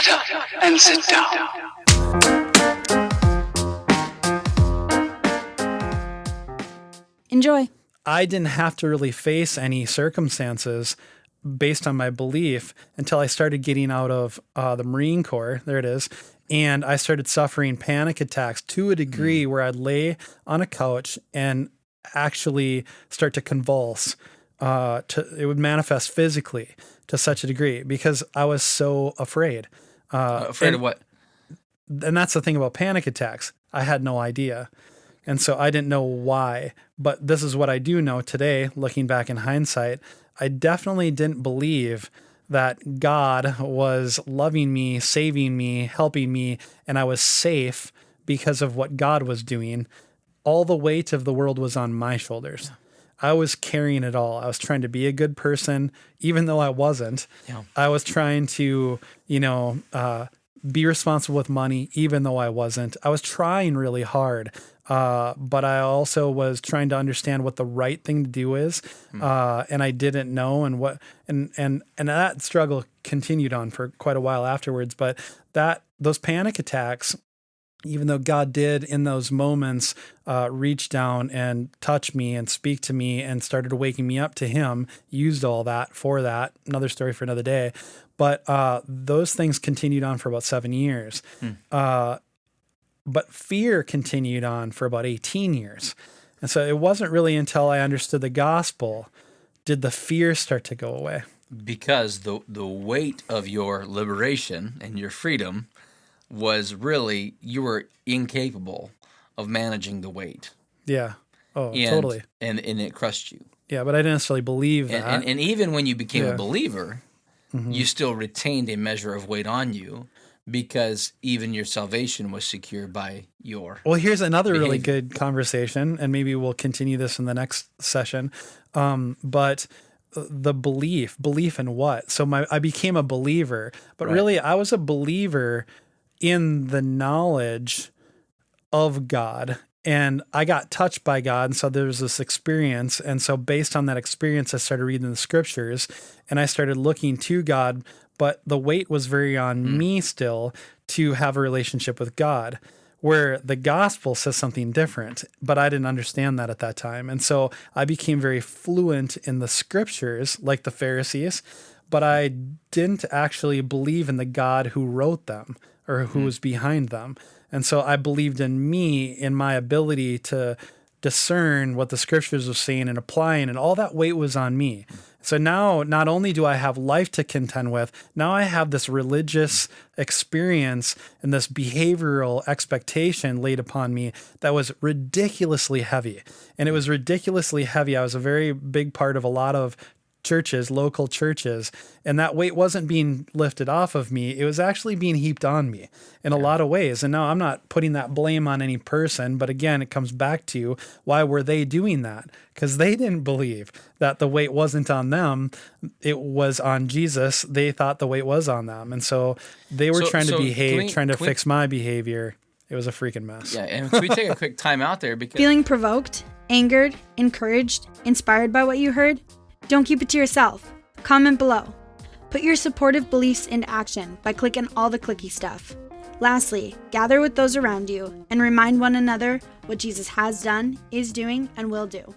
Shut up and sit down. Enjoy. I didn't have to really face any circumstances based on my belief until I started getting out of the Marine Corps. There it is. And I started suffering panic attacks to a degree where I'd lay on a couch and actually start to convulse. It would manifest physically to such a degree because I was so afraid. Afraid of what? And that's the thing about panic attacks. I had no idea. And so I didn't know why. But this is what I do know today, looking back in hindsight. I definitely didn't believe that God was loving me, saving me, helping me, and I was safe because of what God was doing. All the weight of the world was on my shoulders. I was carrying it all. I was trying to be a good person, even though I wasn't. Yeah. I was trying to, be responsible with money, even though I wasn't. I was trying really hard. But I also was trying to understand what the right thing to do is. And I didn't know and that struggle continued on for quite a while afterwards. But those panic attacks, even though God did in those moments, reach down and touch me and speak to me and started waking me up to him, used all that for that, another story for another day. But those things continued on for about 7 years. But fear continued on for about 18 years. And so it wasn't really until I understood the gospel did the fear start to go away. Because the weight of your liberation and your freedom was really, you were incapable of managing the weight. Yeah. Totally. And it crushed you. Yeah, but I didn't necessarily believe that. And even when you became a believer, you still retained a measure of weight on you because even your salvation was secured by your Well, here's another behavior. really good conversation, and maybe we'll continue this in the next session. But the belief in what? So I became a believer, but really I was a believer in the knowledge of God, and I got touched by God. And so there was this experience. And so based on that experience, I started reading the scriptures and I started looking to God, but the weight was very on me still to have a relationship with God, where the gospel says something different, but I didn't understand that at that time. And so I became very fluent in the scriptures like the Pharisees, but I didn't actually believe in the God who wrote them or who was behind them. And so I believed in me, in my ability to discern what the scriptures were saying and applying, and all that weight was on me. So now, not only do I have life to contend with, now I have this religious experience and this behavioral expectation laid upon me that was ridiculously heavy. And it was ridiculously heavy. I was a very big part of a lot of churches, local churches, and that weight wasn't being lifted off of me. It was actually being heaped on me in a lot of ways. And now I'm not putting that blame on any person, but again, it comes back to why were they doing that? Because they didn't believe that the weight wasn't on them. It was on Jesus. They thought the weight was on them. And so they were trying to behave, trying to fix my behavior. It was a freaking mess. Yeah, and can we take a quick time out there? Because Feeling provoked, angered, encouraged, inspired by what you heard? Don't keep it to yourself. Comment below. Put your supportive beliefs into action by clicking all the clicky stuff. Lastly, gather with those around you and remind one another what Jesus has done, is doing, and will do.